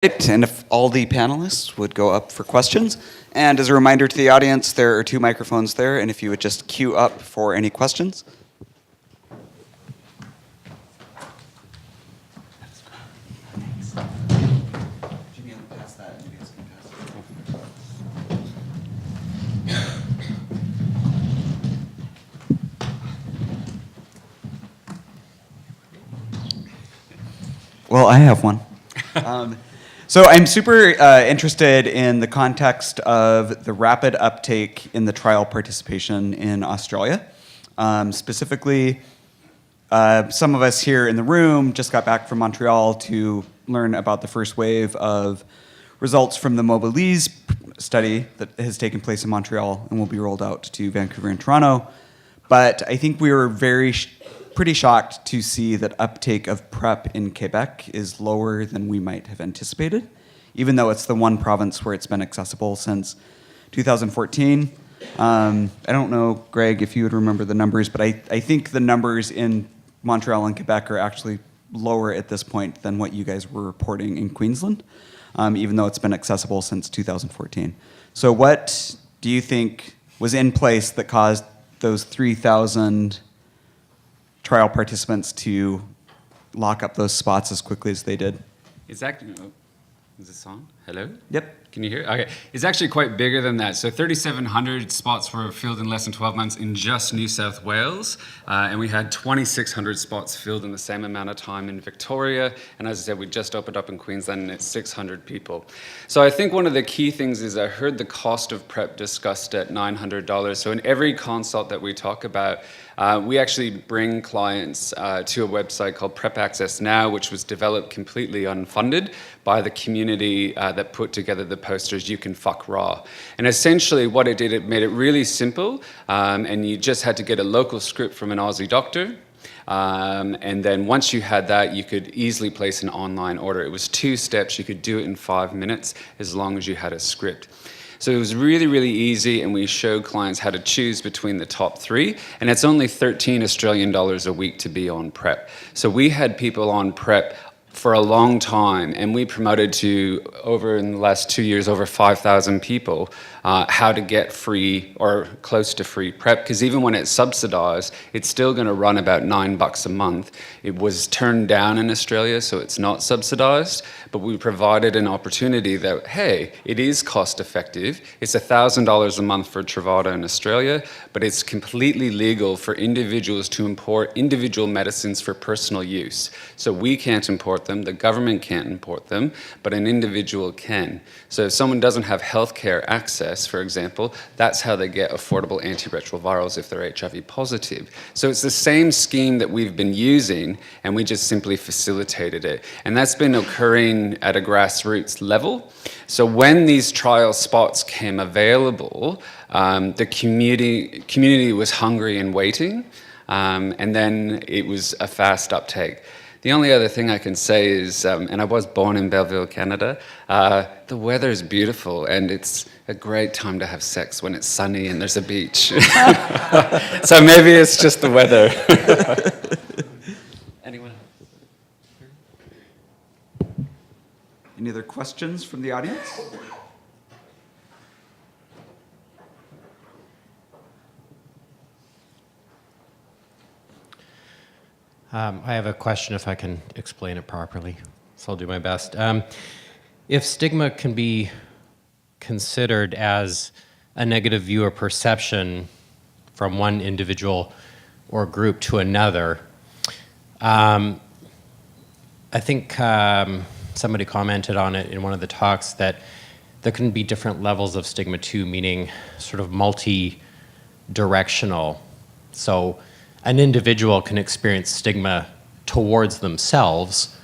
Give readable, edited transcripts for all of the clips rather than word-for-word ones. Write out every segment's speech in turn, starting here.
And if all the panelists would go up for questions. And as a reminder to the audience, there are 2 microphones there, and if you would just queue up for any questions. Well, I have one. So I'm super interested in the context of the rapid uptake in the trial participation in Australia. Specifically, some of us here in the room just got back from Montreal to learn about the first wave of results from the Mobilise study that has taken place in Montreal and will be rolled out to Vancouver and Toronto. But I think we were pretty shocked to see that uptake of PrEP in Quebec is lower than we might have anticipated, even though it's the one province where it's been accessible since 2014. I don't know, Greg, if you would remember the numbers, but I think the numbers in Montreal and Quebec are actually lower at this point than what you guys were reporting in Queensland, even though it's been accessible since 2014. So what do you think was in place that caused those 3,000 trial participants to lock up those spots as quickly as they did? Is this on? Hello? Yep. Can you hear? Okay. It's actually quite bigger than that. So 3,700 spots were filled in less than 12 months in just New South Wales. And we had 2,600 spots filled in the same amount of time in Victoria. And as I said, we just opened up in Queensland and it's 600 people. So I think one of the key things is I heard the cost of PrEP discussed at $900. So in every consult that we talk about, we actually bring clients to a website called PrEP Access Now, which was developed completely unfunded by the community that put together the posters, You Can Fuck Raw. And essentially what it did, it made it really simple, and you just had to get a local script from an Aussie doctor. And then once you had that, you could easily place an online order. It was 2 steps. You could do it in 5 minutes as long as you had a script. So it was really, really easy, and we showed clients how to choose between the top 3, and it's only 13 Australian dollars a week to be on PrEP. So we had people on PrEP for a long time, and we promoted to, over in the last 2 years, over 5,000 people how to get free or close to free PrEP, because even when it's subsidized, it's still going to run about $9 a month. It was turned down in Australia, so it's not subsidized, but we provided an opportunity that, hey, it is cost effective. It's $1,000 a month for Truvada in Australia, but it's completely legal for individuals to import individual medicines for personal use. So we can't import them, the government can't import them, but an individual can. So if someone doesn't have healthcare access, for example, that's how they get affordable antiretrovirals if they're HIV positive. So it's the same scheme that we've been using, and we just simply facilitated it. And that's been occurring at a grassroots level. So when these trial spots came available, the community was hungry and waiting, and then it was a fast uptake. The only other thing I can say is, and I was born in Belleville, Canada, the weather is beautiful, and it's a great time to have sex when it's sunny and there's a beach. So maybe it's just the weather. Anyone else? Any other questions from the audience? I have a question if I can explain it properly, so I'll do my best. If stigma can be considered as a negative view or perception from one individual or group to another, I think somebody commented on it in one of the talks that there can be different levels of stigma too, meaning sort of multi-directional. So an individual can experience stigma towards themselves,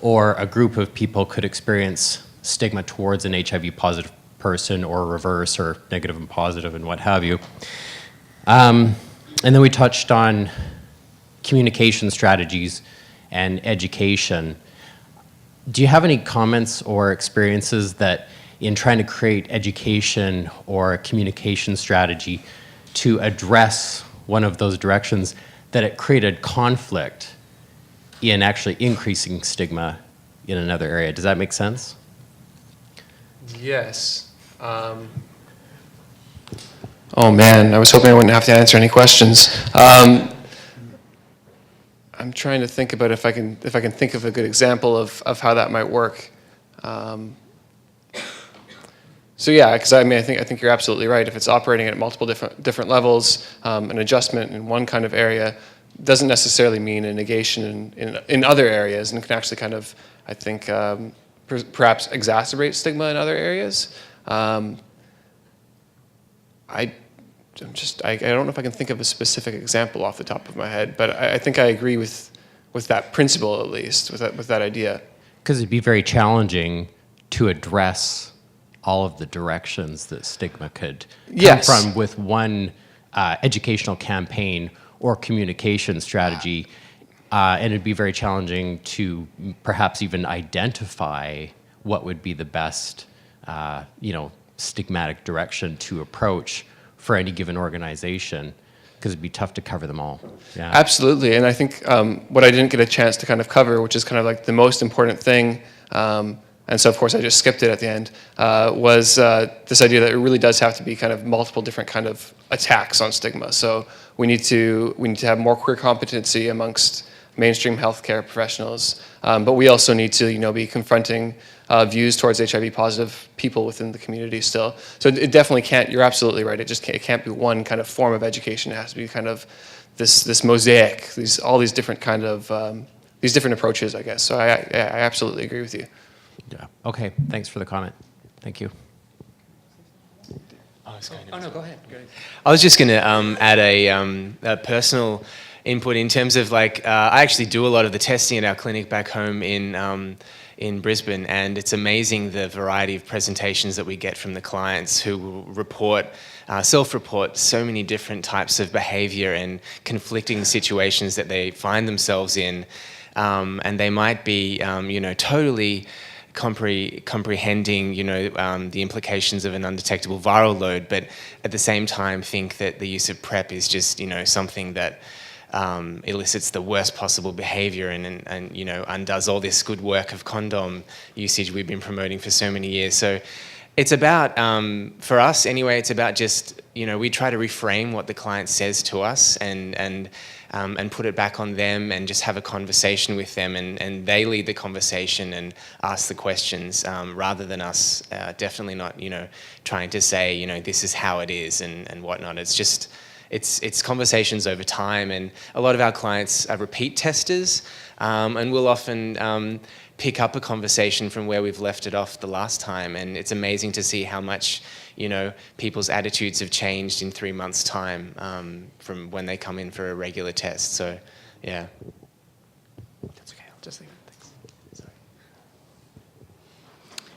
or a group of people could experience stigma towards an HIV positive person, or reverse, or negative and positive, and what have you. And then we touched on communication strategies and education. Do you have any comments or experiences that in trying to create education or a communication strategy to address one of those directions, that it created conflict in actually increasing stigma in another area? Does that make sense? Yes. Oh man, I was hoping I wouldn't have to answer any questions. I'm trying to think about if I can think of a good example of how that might work. So yeah, because I think you're absolutely right. If it's operating at multiple different levels, an adjustment in one kind of area doesn't necessarily mean a negation in other areas, and can actually kind of, I think, perhaps exacerbate stigma in other areas. I don't know if I can think of a specific example off the top of my head, but I think I agree with that principle, at least, with that idea. Because it'd be very challenging to address all of the directions that stigma could come from with one educational campaign or communication strategy. And it'd be very challenging to perhaps even identify what would be the best, stigmatic direction to approach for any given organization, because it'd be tough to cover them all. Yeah. Absolutely, and I think what I didn't get a chance to kind of cover, which is kind of like the most important thing, and so of course I just skipped it at the end, was this idea that it really does have to be kind of multiple different kind of attacks on stigma. So we need to have more queer competency amongst mainstream healthcare professionals, but we also need to be confronting views towards HIV positive people within the community still. So it definitely can't, you're absolutely right, it can't be one kind of form of education. It has to be kind of this mosaic, all these different kind of, these different approaches, I guess. So I absolutely agree with you. Yeah. Okay, thanks for the comment. Thank you. Oh, no, go ahead. I was just going to add a personal input in terms of I actually do a lot of the testing at our clinic back home in Brisbane, and it's amazing the variety of presentations that we get from the clients who will self-report so many different types of behaviour and conflicting situations that they find themselves in, and they might be, totally comprehending, the implications of an undetectable viral load, but at the same time think that the use of PrEP is just, something that elicits the worst possible behavior and undoes all this good work of condom usage we've been promoting for so many years. So it's about, for us anyway, it's about just, we try to reframe what the client says to us and put it back on them and just have a conversation with them, and they lead the conversation and ask the questions, rather than us definitely not, trying to say, this is how it is and whatnot. It's just, it's conversations over time, and a lot of our clients are repeat testers, and we'll often pick up a conversation from where we've left it off the last time, and it's amazing to see how much people's attitudes have changed in 3 months' time, from when they come in for a regular test. So, yeah. That's okay, I'll just leave it. Thanks. Sorry.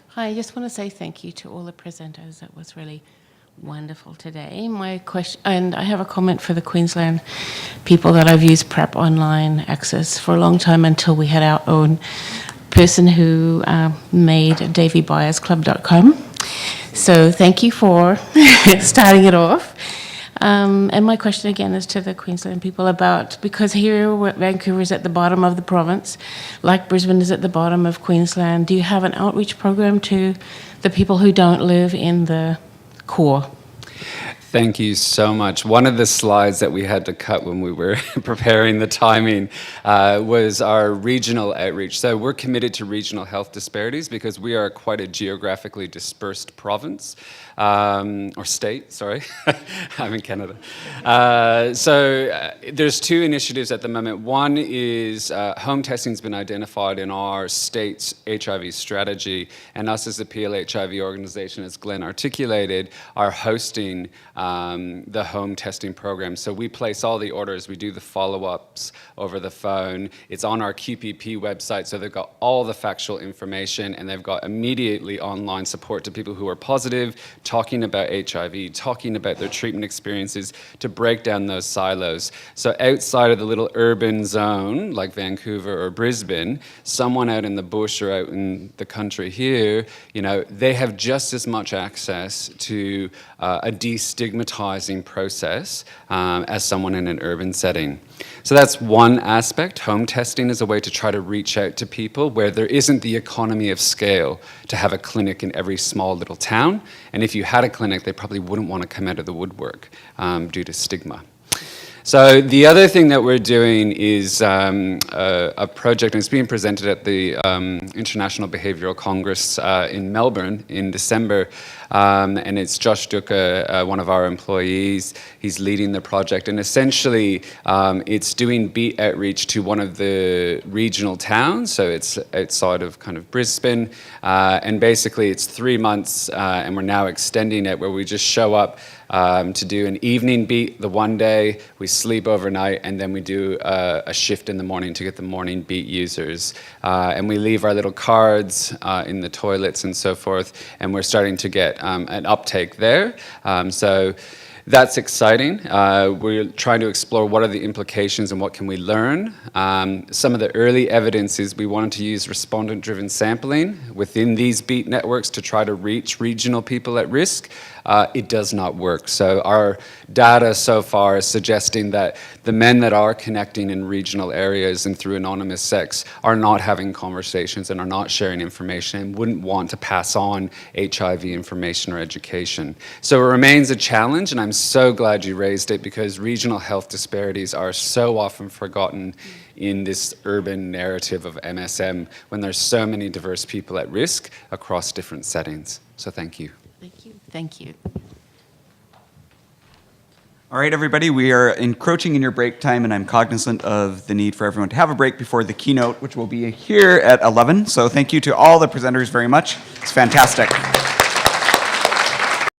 Hi, I just want to say thank you to all the presenters. That was really wonderful today. My question, and I have a comment for the Queensland people, that I've used PrEP online access for a long time until we had our own person who made davybuyersclub.com. So thank you for starting it off. And my question again is to the Queensland people about, because here Vancouver is at the bottom of the province, like Brisbane is at the bottom of Queensland, do you have an outreach program to the people who don't live in the core? Thank you so much. One of the slides that we had to cut when we were preparing the timing was our regional outreach. So we're committed to regional health disparities because we are quite a geographically dispersed province, or state, sorry. I'm in Canada. So there's two initiatives at the moment. One is home testing has been identified in our state's HIV strategy, and us as a PLHIV organization, as Glen articulated, are hosting the home testing program. So we place all the orders, we do the follow-ups over the phone. It's on our QPP website, so they've got all the factual information, and they've got immediately online support to people who are positive, talking about HIV, talking about their treatment experiences, to break down those silos. So outside of the little urban zone, like Vancouver or Brisbane, someone out in the bush or out in the country here, they have just as much access to a destigmatized stigmatizing process as someone in an urban setting. So that's one aspect. Home testing is a way to try to reach out to people where there isn't the economy of scale to have a clinic in every small little town. And if you had a clinic, they probably wouldn't want to come out of the woodwork due to stigma. So the other thing that we're doing is a project, and it's being presented at the International Behavioural Congress in Melbourne in December, and it's Josh Duca, one of our employees. He's leading the project, and essentially it's doing beat outreach to one of the regional towns, so it's outside of kind of Brisbane, and basically it's 3 months, and we're now extending it where we just show up to do an evening beat the one day, we sleep overnight, and then we do a shift in the morning to get the morning beat users. And we leave our little cards in the toilets and so forth, and we're starting to get an uptake there. So that's exciting. We're trying to explore what are the implications and what can we learn. Some of the early evidence is we wanted to use respondent-driven sampling within these beat networks to try to reach regional people at risk. It does not work. So our data so far is suggesting that the men that are connecting in regional areas and through anonymous sex are not having conversations and are not sharing information and wouldn't want to pass on HIV information or education. So it remains a challenge, and I'm so glad you raised it because regional health disparities are so often forgotten in this urban narrative of MSM when there's so many diverse people at risk across different settings. So thank you. Thank you. Thank you. All right, everybody, we are encroaching in your break time, and I'm cognizant of the need for everyone to have a break before the keynote, which will be here at 11. So thank you to all the presenters very much. It's fantastic.